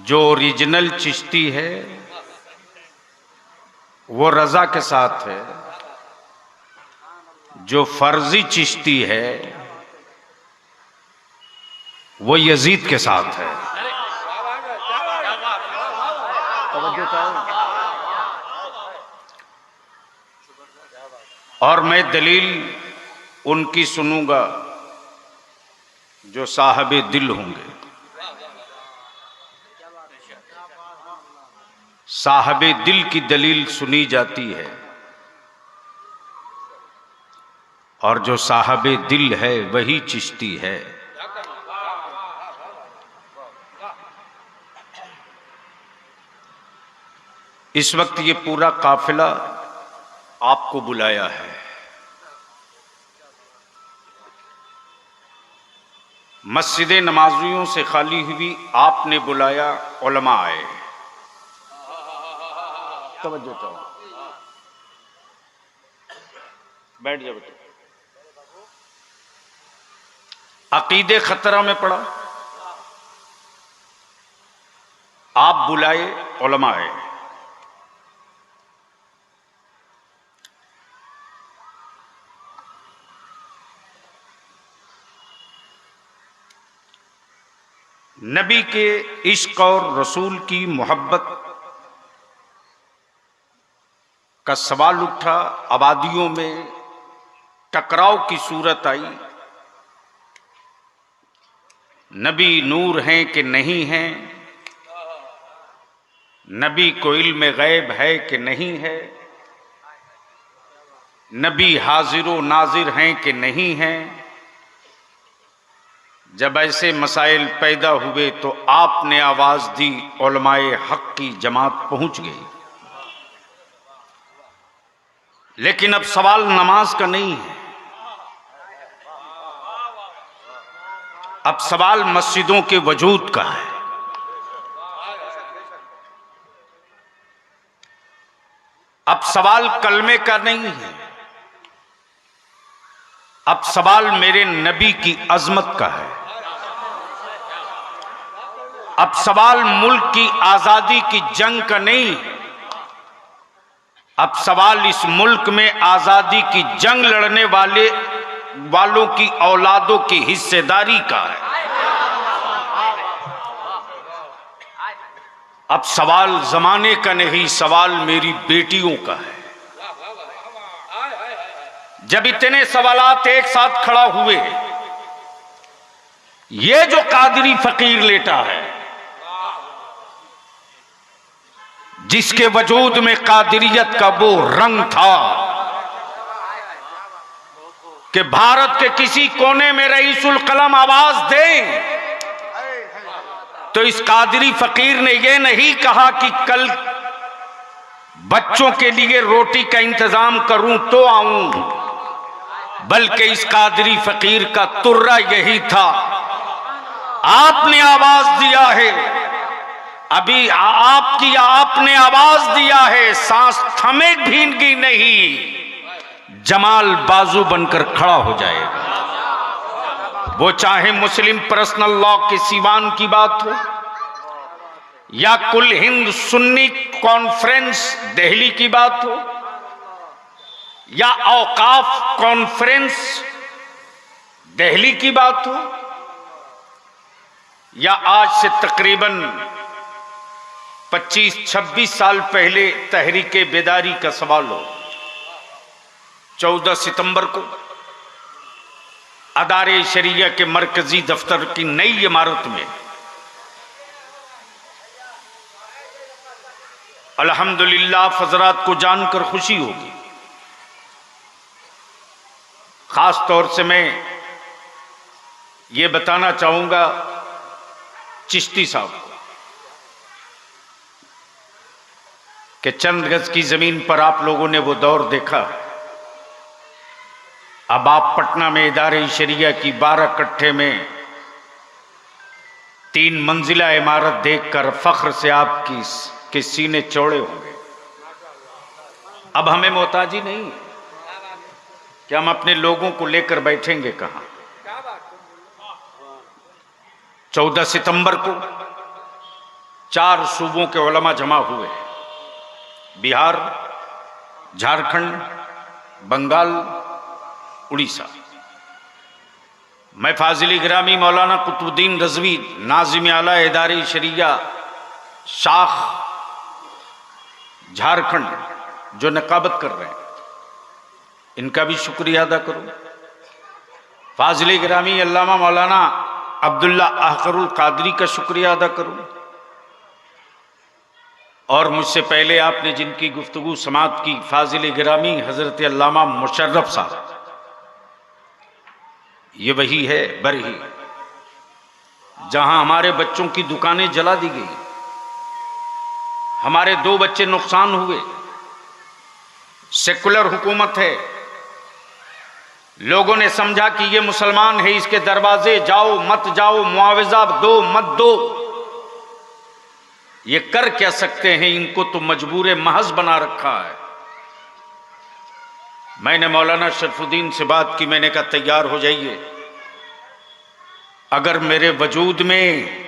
जो ओरिजिनल चिश्ती है वो रजा के साथ है, जो फर्जी चिश्ती है वो यजीद के साथ है। और मैं दलील उनकी सुनूंगा जो साहबे दिल होंगे। साहबे दिल की दलील सुनी जाती है और जो साहबे दिल है वही चिश्ती है। इस वक्त ये पूरा काफिला आपको बुलाया है। मस्जिद नमाजियों से खाली हुई, आपने बुलाया, उलमा आए। तवज्जो चाहो, बैठ जाओ बेटा। अकीदे खतरा में पड़ा, आप बुलाए, उलमा आए। नबी के इश्क और रसूल की मोहब्बत का सवाल उठा, आबादियों में टकराव की सूरत आई। नबी नूर हैं कि नहीं हैं, नबी को इल्म गैब है कि नहीं है, नबी हाजिर नाजिर हैं कि नहीं हैं। जब ऐसे मसाइल पैदा हुए तो आपने आवाज दी, उलमाए हक की जमात पहुंच गई। लेकिन अब सवाल नमाज का नहीं है, अब सवाल मस्जिदों के वजूद का है। अब सवाल कलमे का नहीं है, अब सवाल मेरे नबी की अजमत का है। अब सवाल मुल्क की आजादी की जंग का नहीं है, अब सवाल इस मुल्क में आजादी की जंग लड़ने वालों की औलादों की हिस्सेदारी का है। अब सवाल जमाने का नहीं, सवाल मेरी बेटियों का है। जब इतने सवालात एक साथ खड़ा हुए, ये जो कादरी फकीर लेटा है, जिसके वजूद में कादरियत का वो रंग था कि भारत के किसी कोने में रईसुल कलम आवाज दे, तो इस कादरी फकीर ने यह नहीं कहा कि कल बच्चों के लिए रोटी का इंतजाम करूं तो आऊं, बल्कि इस कादरी फकीर का तुर्रा यही था, आपने आवाज दिया है, अभी आपने आवाज दिया है, सांस थमे भीनगी नहीं, जमाल बाजू बनकर खड़ा हो जाएगा। वो चाहे मुस्लिम पर्सनल लॉ के सीवान की बात हो, या कुल हिंद सुन्नी कॉन्फ्रेंस दिल्ली की बात हो, या औकाफ कॉन्फ्रेंस दिल्ली की बात हो, या आज से तकरीबन 25-26 साल पहले तहरीके बेदारी का सवाल हो। 14 सितंबर को अदारे शरिया के मरकजी दफ्तर की नई इमारत में अल्हम्दुलिल्लाह फजरात को जानकर खुशी होगी। खास तौर से मैं ये बताना चाहूंगा चिश्ती साहब को कि चंद गज की जमीन पर आप लोगों ने वो दौर देखा। अब आप पटना में इदारे शरिया की 12 कट्ठे में 3 मंजिला इमारत देखकर फख्र से आपकी के सीने चौड़े होंगे। अब हमें मोहताजी नहीं है कि हम अपने लोगों को लेकर बैठेंगे कहां। 14 सितंबर को 4 सूबों के उलमा जमा हुए, बिहार, झारखंड, बंगाल, उड़ीसा। मैं फाजिल गिरामी मौलाना कुतुबुद्दीन रज़वी, नाज़िम आला इदारे शरिया शाख झारखंड, जो नकाबत कर रहे हैं, इनका भी शुक्रिया अदा करूं। फाजिल गिरामी अल्लामा मौलाना अब्दुल्ला अहकरुल कादरी का शुक्रिया अदा करूं। और मुझसे पहले आपने जिनकी गुफ्तगू समात की, फाजिल गिरामी हजरत अल्लामा मुशर्रफ साहब, ये वही है बरही जहां हमारे बच्चों की दुकानें जला दी गई, हमारे 2 बच्चे नुकसान हुए। सेकुलर हुकूमत है, लोगों ने समझा कि ये मुसलमान है, इसके दरवाजे जाओ मत जाओ, मुआवजा दो मत दो, ये कर क्या सकते हैं, इनको तो मजबूर महज बना रखा है। मैंने मौलाना शरफुद्दीन से बात की, मैंने कहा तैयार हो जाइए, अगर मेरे वजूद में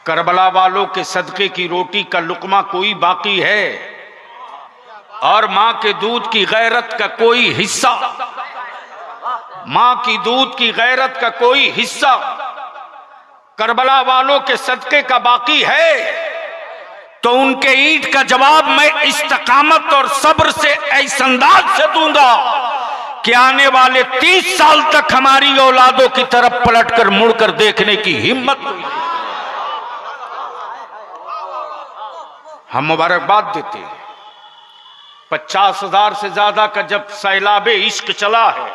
करबला वालों के सदके की रोटी का लुकमा कोई बाकी है और मां के दूध की गैरत का कोई हिस्सा, मां की दूध की गैरत का कोई हिस्सा करबला वालों के सदके का बाकी है, तो उनके ईंट का जवाब मैं इस्तकामत और सब्र से ऐसे अंदाज से दूंगा कि आने वाले 30 साल तक हमारी औलादों की तरफ पलटकर मुड़कर देखने की हिम्मत हुई। हम मुबारकबाद देते हैं। 50,000 से ज्यादा का जब सैलाबे इश्क चला है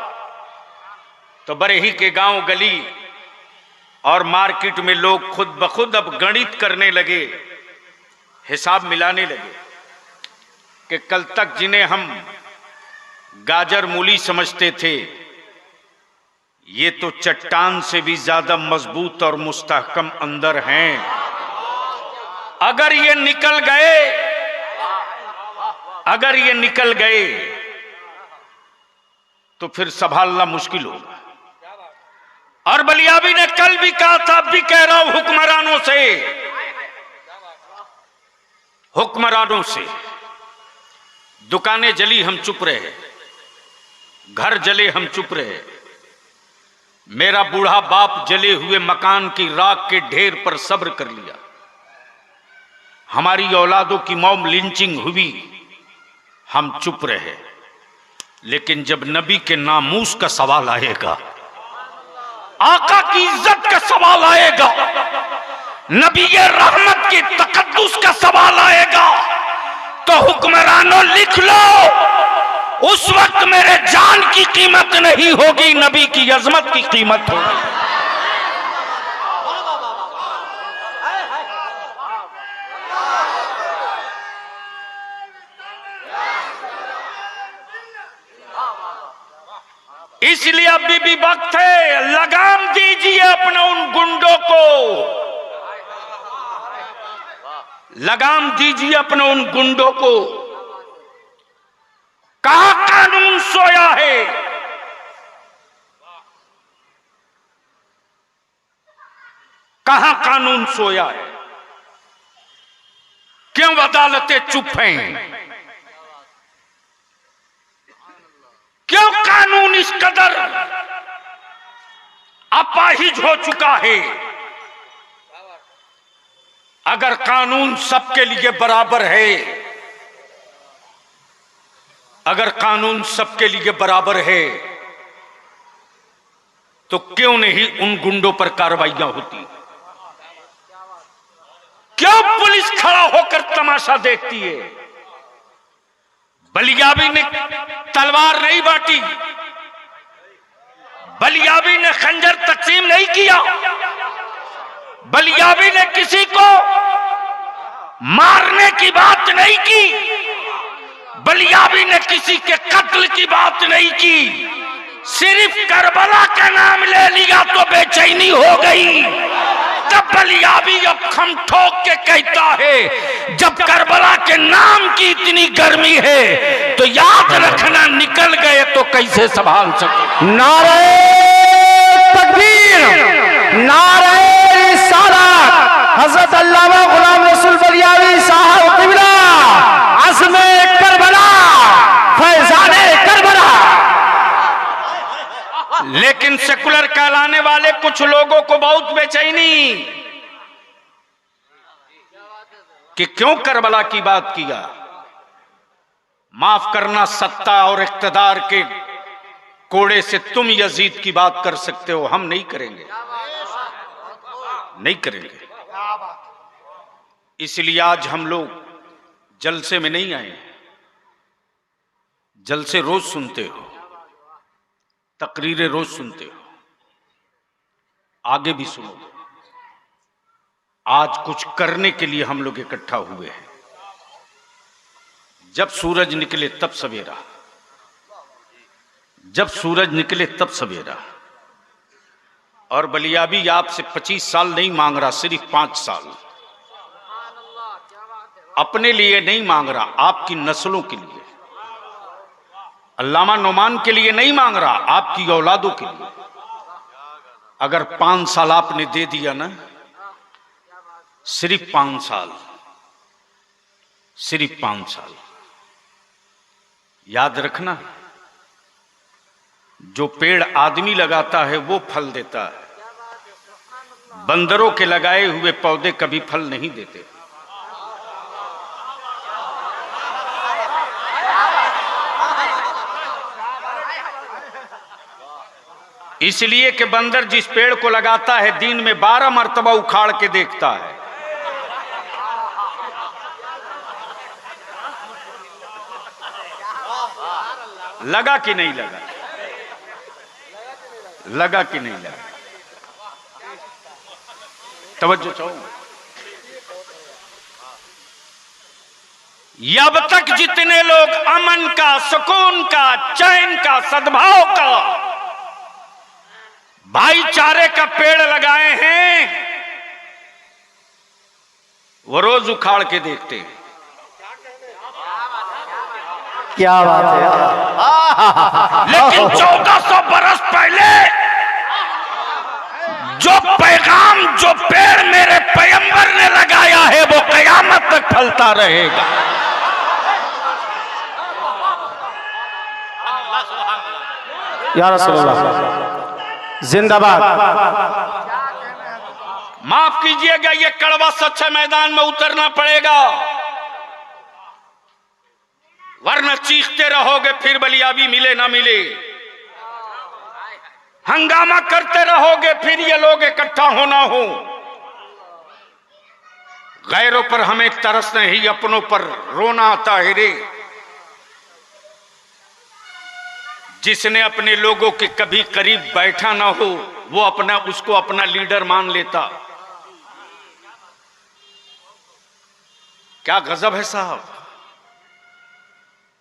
तो बरेही के गांव गली और मार्केट में लोग खुद ब खुद अब गणित करने लगे, हिसाब मिलाने लगे कि कल तक जिन्हें हम गाजर मूली समझते थे, ये तो चट्टान से भी ज्यादा मजबूत और मुस्तहकम अंदर हैं। अगर ये निकल गए, अगर ये निकल गए तो फिर संभालना मुश्किल होगा। और बलियाबी ने कल भी कहा था, अब भी कह रहा हूं, हुक्मरानों से दुकानें जली हम चुप रहे, घर जले हम चुप रहे, मेरा बूढ़ा बाप जले हुए मकान की राख के ढेर पर सब्र कर लिया, हमारी औलादों की मॉब लिंचिंग हुई, हम चुप रहे। लेकिन जब नबी के नामूस का सवाल आएगा, आका की इज्जत का सवाल आएगा, नबी रहमत की तकद्दुस का सवाल आएगा, तो हुक्मरानों लिख लो, उस वक्त मेरे जान की कीमत नहीं होगी, नबी की अजमत की कीमत होगी। इसलिए अभी भी वक्त है, लगाम दीजिए अपने उन गुंडों को, लगाम दीजिए अपने उन गुंडों को। कहां कानून सोया है, कहां कानून सोया है, क्यों अदालतें चुप हैं, क्यों कानून इस कदर अपाहिज हो चुका है। अगर कानून सबके लिए बराबर है, अगर कानून सबके लिए बराबर है, तो क्यों नहीं उन गुंडों पर कार्रवाइयां होती, क्यों पुलिस खड़ा होकर तमाशा देखती है। बलियाबी ने तलवार नहीं बांटी, बलियाबी ने खंजर तकसीम नहीं किया, बलियाबी ने किसी को मारने की बात नहीं की, बलियाबी ने किसी के कत्ल की बात नहीं की, सिर्फ करबला का नाम ले लिया तो बेचैनी हो गई। तब बलियाबी अब खम ठोक के कहता है, जब करबला के नाम की इतनी गर्मी है तो याद रखना, निकल गए तो कैसे संभाल सके। नारे तकबीर, नारे रिसालत, हजरत अल्लामा सेकुलर कहलाने वाले कुछ लोगों को बहुत बेचैनी कि क्यों करबला की बात किया। माफ करना, सत्ता और इख्तिदार के कोड़े से तुम यजीद की बात कर सकते हो, हम नहीं करेंगे, नहीं करेंगे। इसलिए आज हम लोग जलसे में नहीं आए। जलसे रोज सुनते हो, तकरीरें रोज सुनते हो, आगे भी सुनोगे। आज कुछ करने के लिए हम लोग इकट्ठा हुए हैं। जब सूरज निकले तब सवेरा, जब सूरज निकले तब सवेरा। और बलियाबी आपसे 25 साल नहीं मांग रहा, सिर्फ 5 साल। अपने लिए नहीं मांग रहा, आपकी नस्लों के लिए। अल्लामा नोमान के लिए नहीं मांग रहा, आपकी औलादों के लिए। अगर 5 साल आपने दे दिया ना, सिर्फ 5 साल, सिर्फ 5 साल, याद रखना, जो पेड़ आदमी लगाता है वो फल देता है। बंदरों के लगाए हुए पौधे कभी फल नहीं देते। इसलिए कि बंदर जिस पेड़ को लगाता है दिन में 12 मर्तबा उखाड़ के देखता है। लगा कि नहीं लगा, लगा कि नहीं लगा, तवज्जो चाहो। अब तक जितने लोग अमन का, सुकून का, चैन का, सद्भाव का, भाईचारे का पेड़ लगाए हैं, वो रोज उखाड़ के देखते हैं। क्या बात है। लेकिन 1400 बरस पहले जो पैगाम, जो पेड़ मेरे पैगंबर ने लगाया है, वो कयामत तक फलता रहेगा। या रसूलल्लाह जिंदाबाद। माफ कीजिएगा, ये कड़वा सच है, मैदान में उतरना पड़ेगा, वरना चीखते रहोगे फिर बलियाबी मिले ना मिले। हंगामा करते रहोगे फिर ये लोग इकट्ठा होना हो। गैरों पर हमें तरस नहीं, अपनों पर रोना आता है रे। जिसने अपने लोगों के कभी करीब बैठा ना हो, वो उसको अपना लीडर मान लेता। क्या गजब है साहब।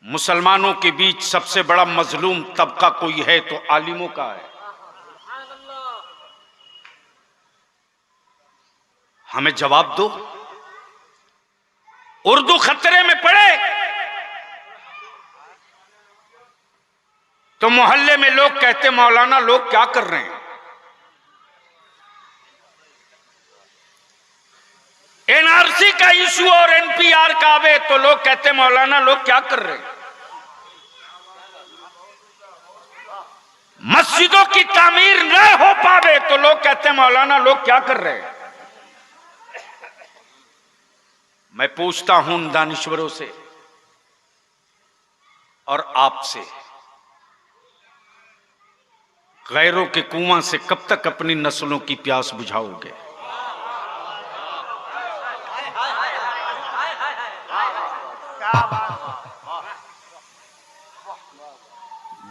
मुसलमानों के बीच सबसे बड़ा मजलूम तबका कोई है तो आलिमों का है। हमें जवाब दो। उर्दू खतरे में पड़े तो मोहल्ले में लोग कहते, मौलाना लोग क्या कर रहे हैं। एनआरसी का इशू और एनपीआर का आवे तो लोग कहते, मौलाना लोग क्या कर रहे हैं। मस्जिदों की तामीर न हो पावे तो लोग कहते, मौलाना लोग क्या कर रहे हैं। मैं पूछता हूं दानिश्वरों से और आपसे, गैरों के कुआं से कब तक अपनी नस्लों की प्यास बुझाओगे।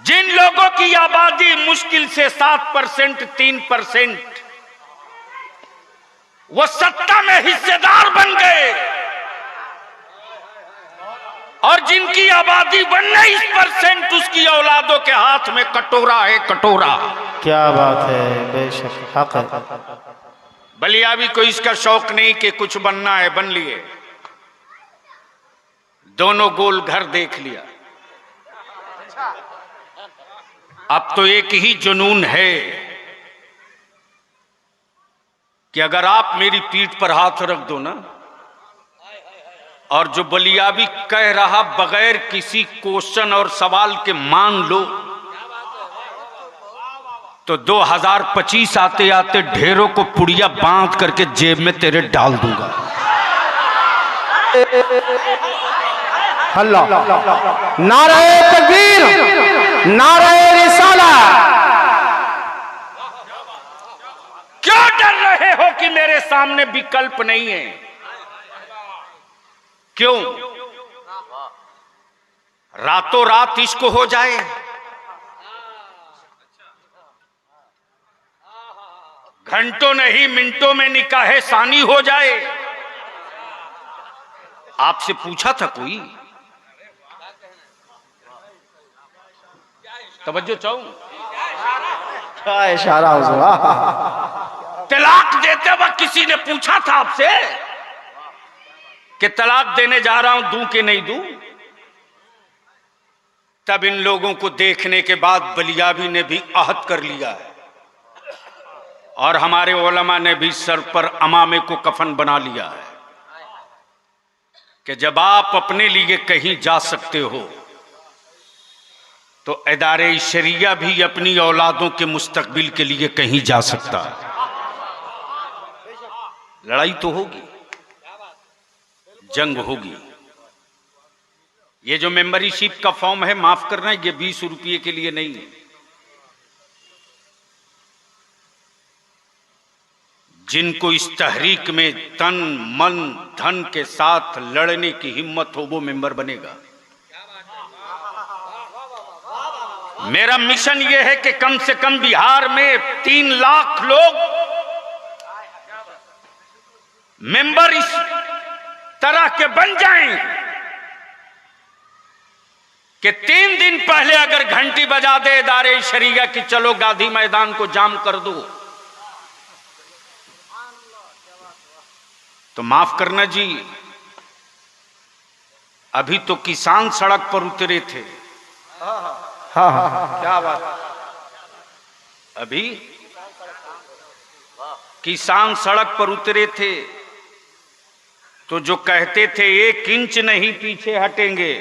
जिन लोगों की आबादी मुश्किल से 7%, 3%, वो सत्ता में हिस्सेदार बन गए, और जिनकी आबादी 19%, उसकी औलादों के हाथ में कटोरा है, कटोरा। क्या बात है, बेशक हक है। बलियाबी को इसका शौक नहीं कि कुछ बनना है, बन लिए। दोनों गोल घर देख लिया। अब तो एक ही जुनून है कि अगर आप मेरी पीठ पर हाथ रख दो ना, और जो बलियाबी कह रहा बगैर किसी क्वेश्चन और सवाल के मान लो, तो 2025 आते आते ढेरों को पुड़िया बांध करके जेब में तेरे डाल दूंगा। अल्लाह, नारे तकबीर, नारे रिसाला। क्यों डर रहे हो कि मेरे सामने विकल्प नहीं है? क्यों? रातों रात इश्क हो जाए, घंटों नहीं मिनटों में निकाहे सानी हो जाए। आपसे पूछा था कोई? तवज्जो चाहूं? क्या इशारा हुआ? तलाक देते वक्त किसी ने पूछा था आपसे कि तलाक देने जा रहा हूं, दूं कि नहीं दूं? तब इन लोगों को देखने के बाद बलियाबी ने भी अहद कर लिया है और हमारे उलमा ने भी सर पर अमामे को कफन बना लिया है कि जब आप अपने लिए कहीं जा सकते हो तो इदारे शरिया भी अपनी औलादों के मुस्तकबिल के लिए कहीं जा सकता है। लड़ाई तो होगी, जंग होगी। ये जो मेंबरशिप का फॉर्म है, माफ करना, ये 20 रुपये के लिए नहीं है। जिनको इस तहरीक में तन मन धन के साथ लड़ने की हिम्मत हो वो मेंबर बनेगा। मेरा मिशन यह है कि कम से कम बिहार में 3 लाख लोग मेंबर इस तरह के बन जाएं कि 3 दिन पहले अगर घंटी बजा दे इदारे शरिया की, चलो गांधी मैदान को जाम कर दो, तो माफ करना जी, अभी तो किसान सड़क पर उतरे थे। हाँ, क्या बात। अभी किसान सड़क पर उतरे थे तो जो कहते थे 1 इंच नहीं पीछे हटेंगे,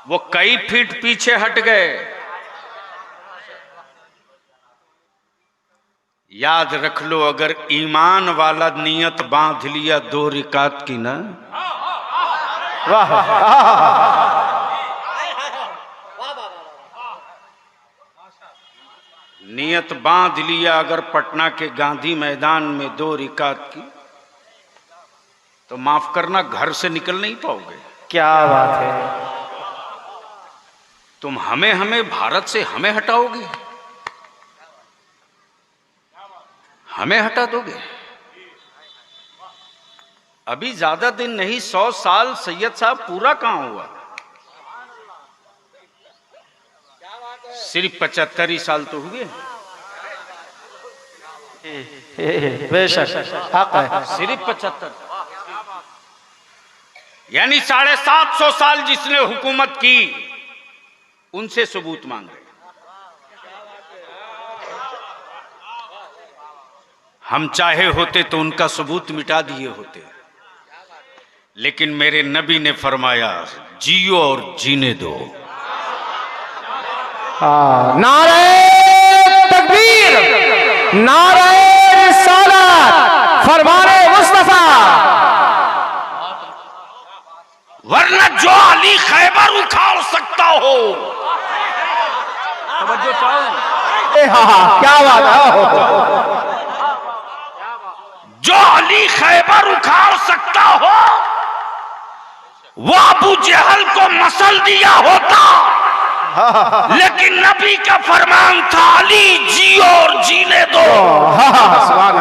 वो कई फीट पीछे हट गए। याद रख लो, अगर ईमान वाला नियत बांध लिया 2 रिकात की ना, वाह, नियत बांध लिया अगर पटना के गांधी मैदान में 2 रिकात की, तो माफ करना, घर से निकल नहीं पाओगे। क्या बात है। तुम हमें भारत से हमें हटाओगे, हमें हटा दोगे। अभी ज्यादा दिन नहीं, 100 साल सैयद साहब पूरा कहां हुआ? सिर्फ 75 ही साल तो हुए। बेशक हक है। सिर्फ 75, यानी 750 साल जिसने हुकूमत की, उनसे सबूत मांग रहे। हम चाहे होते तो उनका सबूत मिटा दिए होते, लेकिन मेरे नबी ने फरमाया जियो और जीने दो। नारे तकबीर, नारे रिसालत, फरमाने मुस्तफा। वरना जो अली खैबर उखाड़ सकता हो, तवज्जो चाहो, क्या बात है। जो अली खैबर उखाड़ सकता हो वो अबू जहल को मसल दिया होता, लेकिन नबी का फरमान था अली जियो और जीने दो।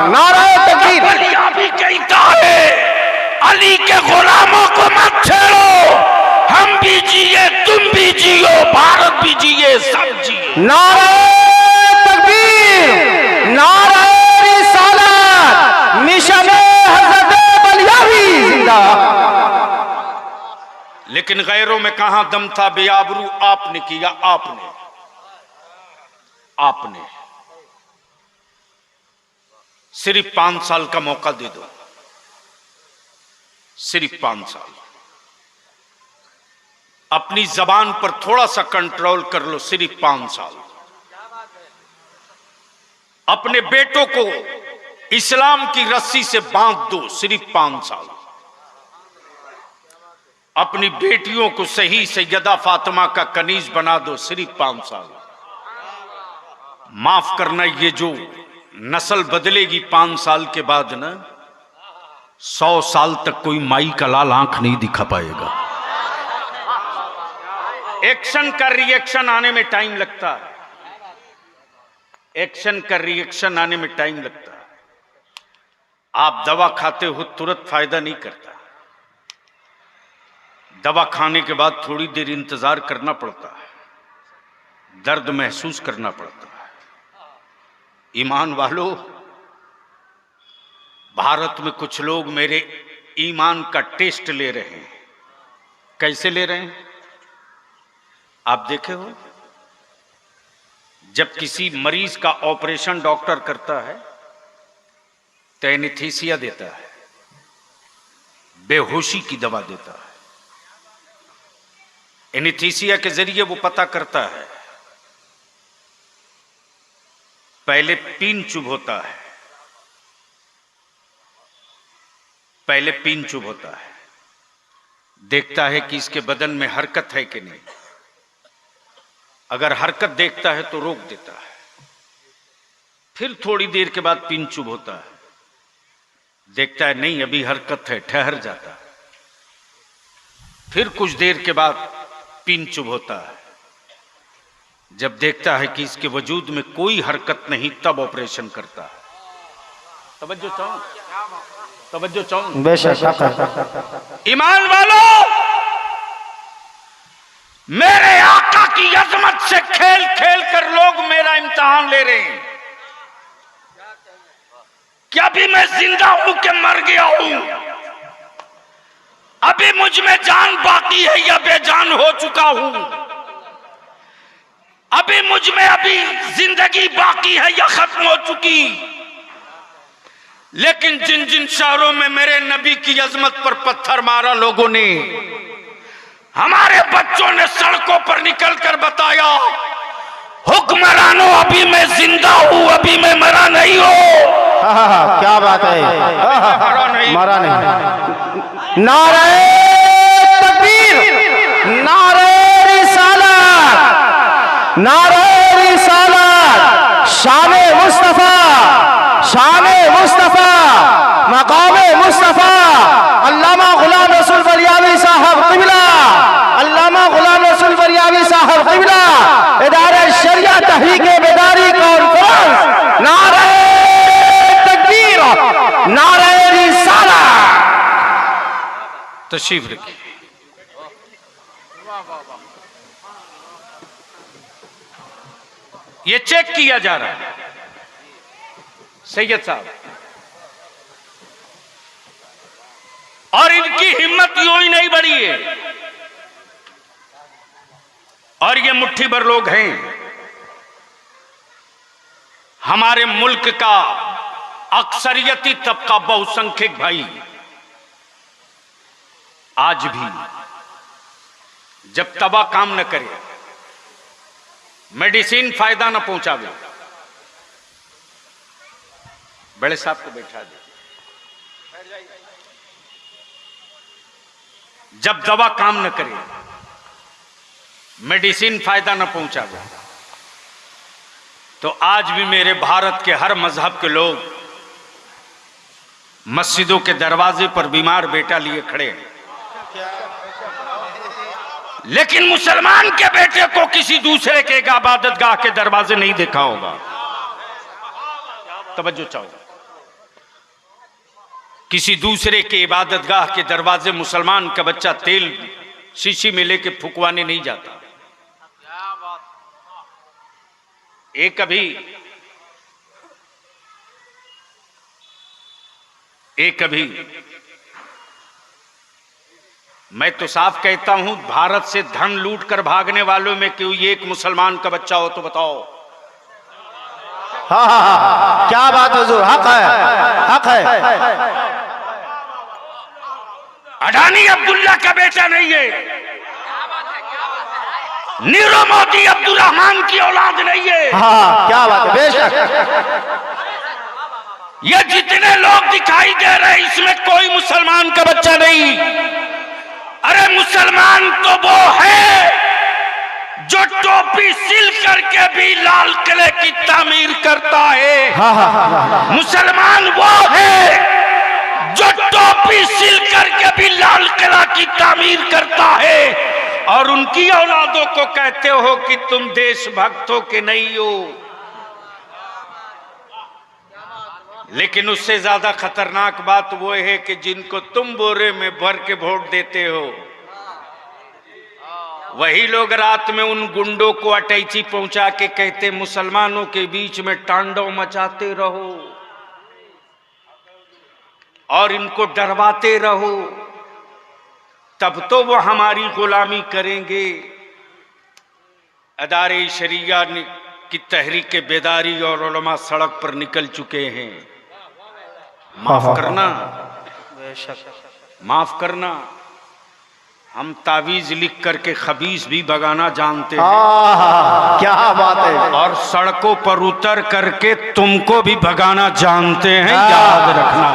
नारे तकबीर। अली भी कहता है अली के गुलामों को मत छेड़ो, हम भी जिए तुम भी जियो, भारत भी जिए, सब जिए। नारे तकबीर, नारे रिसालत, मिशन हज़रत बलियावी जिंदा। लेकिन गैरों में कहां दम था, बेआबरू आपने किया, आपने सिर्फ 5 साल का मौका दे दो, सिर्फ 5 साल। अपनी जबान पर थोड़ा सा कंट्रोल कर लो, सिर्फ 5 साल। अपने बेटों को इस्लाम की रस्सी से बांध दो, सिर्फ 5 साल। अपनी बेटियों को सही सैयदा फातिमा का कनीज बना दो, सिर्फ 5 साल। माफ करना, ये जो नस्ल बदलेगी 5 साल के बाद ना, 100 साल तक कोई माई का लाल आंख नहीं दिखा पाएगा। एक्शन का रिएक्शन आने में टाइम लगता है, एक्शन का रिएक्शन आने में टाइम लगता है। आप दवा खाते हो तुरंत फायदा नहीं करता, दवा खाने के बाद थोड़ी देर इंतजार करना पड़ता है, दर्द महसूस करना पड़ता है। ईमान वालों, भारत में कुछ लोग मेरे ईमान का टेस्ट ले रहे हैं। कैसे ले रहे हैं आप देखे हो? जब किसी मरीज का ऑपरेशन डॉक्टर करता है तो एनेस्थीसिया देता है, बेहोशी की दवा देता है। एनेस्थीसिया के जरिए वो पता करता है, पहले पिन चुभ होता है, पहले पिन चुभ होता है, देखता है कि इसके बदन में हरकत है कि नहीं। अगर हरकत देखता है तो रोक देता है। फिर थोड़ी देर के बाद पिन चुभ होता है, देखता है नहीं अभी हरकत है, ठहर जाता है। फिर कुछ देर के बाद पिन चुभ होता है, जब देखता है कि इसके वजूद में कोई हरकत नहीं, तब ऑपरेशन करता है। तवज्जो चाहूं, तवज्जो चाहूं। बेशक। ईमान वालों, मेरे आका की अजमत से खेल खेल कर लोग मेरा इम्तिहान ले रहे हैं। क्या अभी मैं जिंदा हूं कि मर गया हूं? अभी मुझ में जान बाकी है या बेजान हो चुका हूं? अभी मुझ में अभी जिंदगी बाकी है या खत्म हो चुकी? लेकिन जिन जिन शहरों में मेरे नबी की अजमत पर पत्थर मारा लोगों ने, हमारे बच्चों ने सड़कों पर निकलकर बताया, हुक्मरानों अभी मैं जिंदा हूं, अभी मैं मरा नहीं हूं। क्या बात है, मरा नहीं। नारे तकबीर, नारे रिसालत, नारे रिसालत, शाने मुस्तफा, शाने मुस्तफा, मकामे मुस्तफा, अल्लामा गुलाम रसूल बलियावी साहब क़िबला, अल्लामा गुलाम रसूल बलियावी साहब क़िबला, इदारा शरिया तहरीक बेदारी कॉन्फ्रेंस, नारे तकबीर, नारे रिसालत। तशरीफ रखिए। ये चेक किया जा रहा है सैयद साहब, और इनकी हिम्मत यूं ही नहीं बढ़ी है। और ये मुट्ठी भर लोग हैं हमारे मुल्क का अक्सरियती तबका, बहुसंख्यक भाई, आज भी जब तबा काम न करे, मेडिसिन फायदा न पहुंचावे, बड़े साहब को बैठा दे, जब दवा काम न करे, मेडिसिन फायदा न पहुंचावे, तो आज भी मेरे भारत के हर मजहब के लोग मस्जिदों के दरवाजे पर बीमार बेटा लिए खड़े हैं। लेकिन मुसलमान के बेटे को किसी दूसरे के इबादतगाह के दरवाजे नहीं देखा होगा। तवज्जो चाहो, किसी दूसरे के इबादतगाह के दरवाजे मुसलमान का बच्चा तेल शीशी में लेके फुकवाने नहीं जाता। एक अभी मैं तो साफ कहता हूं, भारत से धन लूट कर भागने वालों में कोई एक मुसलमान का बच्चा हो तो बताओ। हाँ, क्या बात हुजूर, हक है, हक है। अडानी अब्दुल्ला का बेटा नहीं है, नीरव मोदी अब्दुल रहमान की औलाद नहीं है। हाँ, क्या बात है, बेशक। ये जितने लोग दिखाई दे रहे हैं इसमें कोई मुसलमान का बच्चा नहीं। अरे मुसलमान तो वो है जो टोपी सिल करके भी लाल किले की तामीर करता है। हाँ हाँ हाँ, मुसलमान वो है जो टोपी सिल करके भी लाल किला की तामीर करता है, और उनकी औलादों को कहते हो कि तुम देशभक्तों के नहीं हो। लेकिन उससे ज्यादा खतरनाक बात वो है कि जिनको तुम बोरे में भर के वोट देते हो, वही लोग रात में उन गुंडों को अटैची पहुंचा के कहते मुसलमानों के बीच में तांडव मचाते रहो और इनको डरवाते रहो, तब तो वो हमारी गुलामी करेंगे। अदारे शरिया की तहरीक बेदारी और उलमा सड़क पर निकल चुके हैं। माफ करना, बेशक। माफ करना, हम तावीज लिख करके खबीस भी भगाना जानते हैं। हाँ, क्या बात है। और सड़कों पर उतर करके तुमको भी भगाना जानते हैं, याद रखना।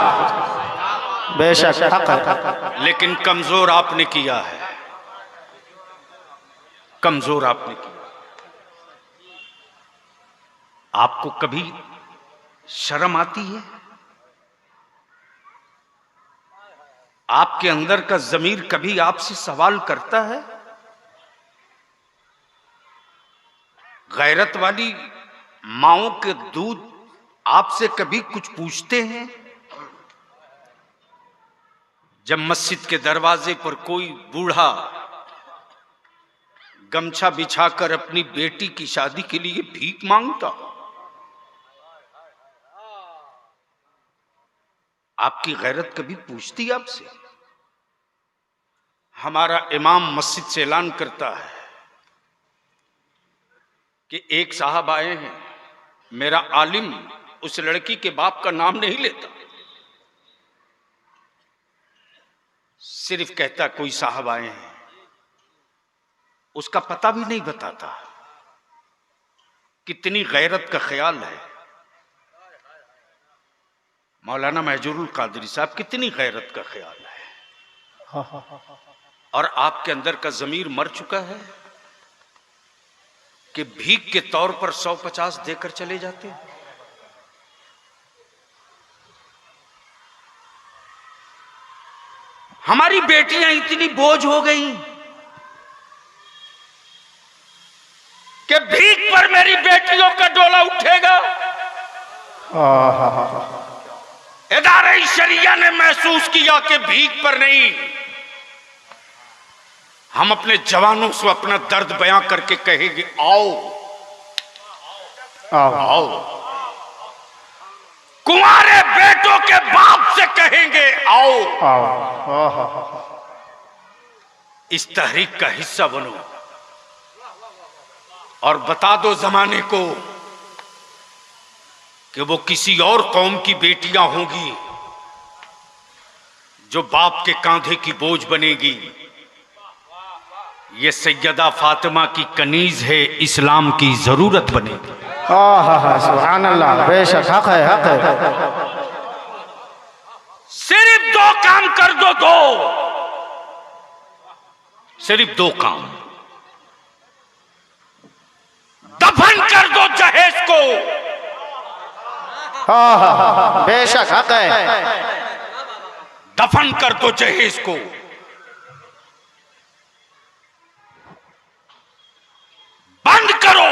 बेशक, हक है। लेकिन कमजोर आपने किया है, कमजोर आपने किया। आपको कभी शर्म आती है? आपके अंदर का जमीर कभी आपसे सवाल करता है? गैरत वाली माओं के दूध आपसे कभी कुछ पूछते हैं? जब मस्जिद के दरवाजे पर कोई बूढ़ा गमछा बिछाकर अपनी बेटी की शादी के लिए भीख मांगता, आपकी गैरत कभी पूछती आपसे? हमारा इमाम मस्जिद से ऐलान करता है कि एक साहब आए हैं, मेरा आलिम उस लड़की के बाप का नाम नहीं लेता, सिर्फ कहता कोई साहब आए हैं, उसका पता भी नहीं बताता। कितनी गैरत का ख्याल है। मौलाना महजूरुल कादरी साहब, कितनी गैरत का ख्याल है। और आपके अंदर का जमीर मर चुका है कि भीख के तौर पर 150 देकर चले जाते हैं। हमारी बेटियां इतनी बोझ हो गई कि भीख पर मेरी बेटियों का डोला उठेगा। इदारे शरिया ने महसूस किया कि भीख पर नहीं, हम अपने जवानों से अपना दर्द बयां करके कहेंगे आओ आओ, आओ। कुंवारे बेटों के बाप से कहेंगे आओ आओ। इस तहरीक का हिस्सा बनो और बता दो जमाने को कि वो किसी और कौम की बेटियां होंगी जो बाप के कांधे की बोझ बनेगी। ये सैयदा फातिमा की कनीज है, इस्लाम की जरूरत बनेगी। सुभान अल्लाह, बेशक, हक है, हक है। सिर्फ दो काम कर दो, दो, सिर्फ दो काम। दफन कर दो जहेज को। बेशक, हक है। दफन कर दो जहेज को। बंद करो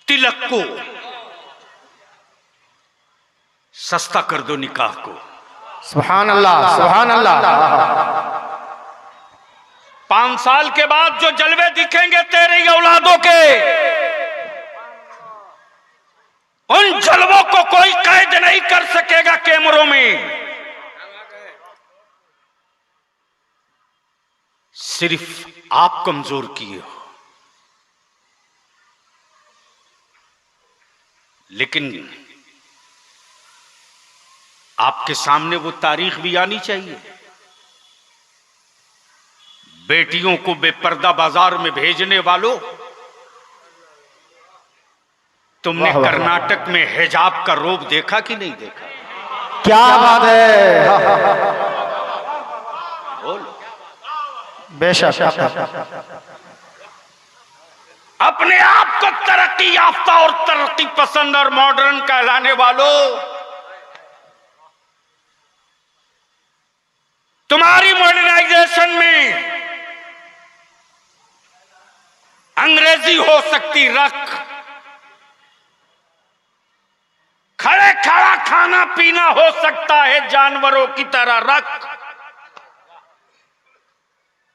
तिलक को। सस्ता कर दो निकाह को। सुभान अल्लाह, सुभान अल्लाह। 5 साल के बाद जो जलवे दिखेंगे तेरी औलादों के, उन जलवों को कोई कैद नहीं कर सकेगा कैमरों में। सिर्फ आप कमजोर किए हो। लेकिन आपके सामने वो तारीख भी आनी चाहिए बेटियों को बेपर्दा बाजार में भेजने वालों, तुमने वाह, वाह, कर्नाटक में हिजाब का रोब देखा कि नहीं देखा? क्या बात है। बोलो। बेशक अपने आप को तरक्की याफ्ता और तरक्की पसंद और मॉडर्न कहलाने वालों, तुम्हारी मॉडर्नाइजेशन में अंग्रेजी हो सकती रख, खड़े खड़ा खाना पीना हो सकता है जानवरों की तरह रख।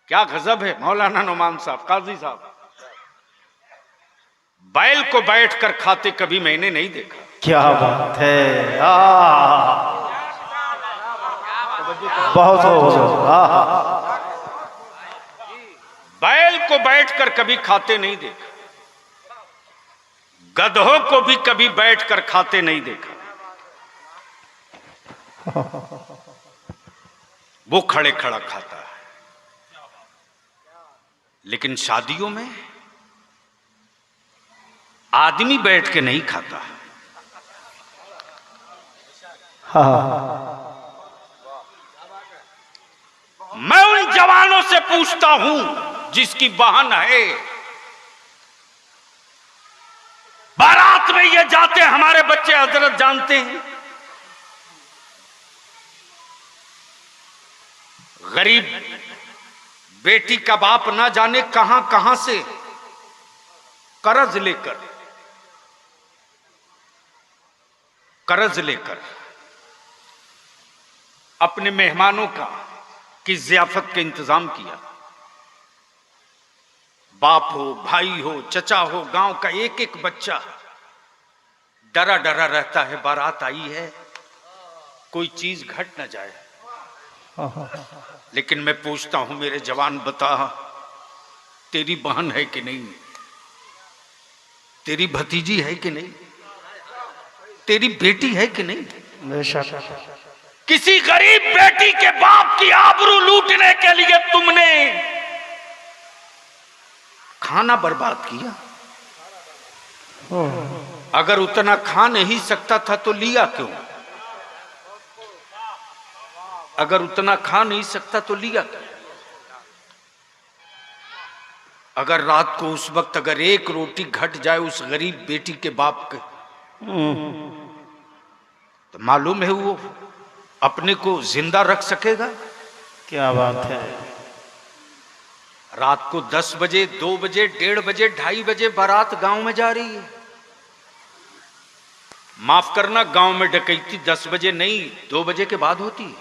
क्या गजब है मौलाना नुमान साहब, काजी साहब। बैल को बैठकर खाते कभी मैंने नहीं देखा। क्या बात है। बहुत हो। बैल को बैठकर कभी खाते नहीं देखा, गधों को भी कभी बैठकर खाते नहीं देखा। वो खड़े खड़ा खाता है। लेकिन शादियों में आदमी बैठ के नहीं खाता। मैं उन जवानों से पूछता हूं जिसकी बहन है, बारात में ये जाते हमारे बच्चे हजरत जानते हैं, गरीब बेटी का बाप ना जाने कहां कहां से कर्ज लेकर अपने मेहमानों की ज़ियाफत का इंतजाम किया। बाप हो, भाई हो, चचा हो, गांव का एक एक बच्चा डरा डरा रहता है, बारात आई है, कोई चीज घट ना जाए। लेकिन मैं पूछता हूं मेरे जवान, बता तेरी बहन है कि नहीं, तेरी भतीजी है कि नहीं, तेरी बेटी है कि नहीं? किसी गरीब बेटी के बाप की आबरू लूटने के लिए तुमने खाना बर्बाद किया। अगर उतना खा नहीं सकता था तो लिया क्यों? अगर उतना खा नहीं सकता तो लिया क्यों? अगर रात को उस वक्त अगर एक रोटी घट जाए उस गरीब बेटी के बाप के, तो मालूम है वो अपने को जिंदा रख सकेगा? क्या बात है। रात को 10 बजे, 2 बजे, 1:30 बजे, 2:30 बजे बारात गांव में जा रही है। माफ करना, गांव में डकैती 10 बजे नहीं 2 बजे के बाद होती है।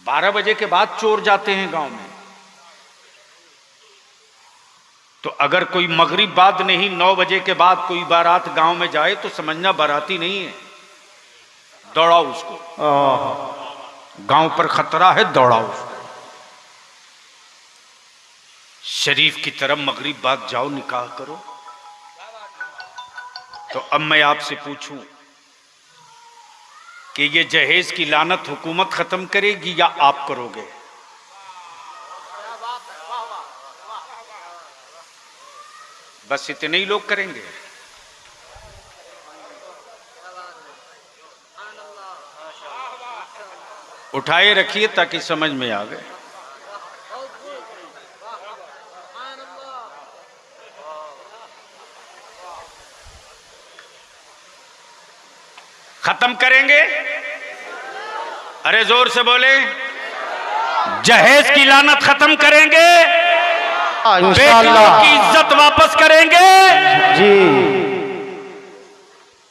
12 बजे के बाद चोर जाते हैं गांव में। तो अगर कोई मगरिब बाद नहीं 9 बजे के बाद कोई बारात गांव में जाए तो समझना बाराती नहीं है, दौड़ाओ उसको। गांव पर खतरा है, दौड़ाओ उसको। शरीफ की तरफ मगरिब बाद जाओ, निकाह करो। तो अब मैं आपसे पूछूं कि ये जहेज की लानत हुकूमत खत्म करेगी या आप करोगे? बस इतने ही लोग करेंगे। उठाए रखिए ताकि समझ में आ गए। खत्म करेंगे? अरे जोर से बोले, जहेज की लानत खत्म करेंगे, बेटियों की इज्जत वापस करेंगे जी।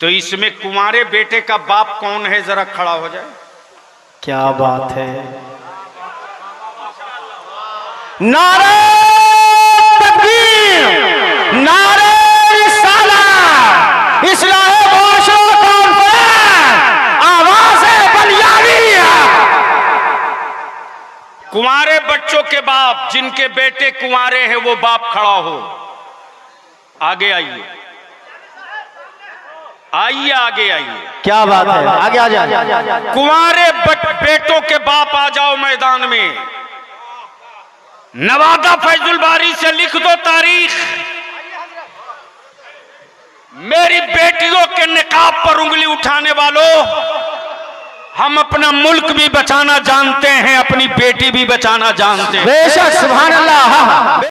तो इसमें कुंवारे बेटे का बाप कौन है, जरा खड़ा हो जाए। क्या बात है। नारे तकबीर, नारे रिसालत, इस्लाह माशरा कॉन्फ्रेंस, आवाज़े बलियानिया। कुंवारे बच्चों के बाप, जिनके बेटे कुंवारे हैं, वो बाप खड़ा हो। आगे आइए, आइए आगे आइए, क्या बात है, आगे आ जाए। कुंवारे बेटों के बाप आ जाओ मैदान में, नवादा फैजुल बारी से लिख दो तारीख, मेरी बेटियों के निकाब पर उंगली उठाने वालों, हम अपना मुल्क भी बचाना जानते हैं, अपनी बेटी भी बचाना जानते हैं। बेशक, सुभान अल्लाह।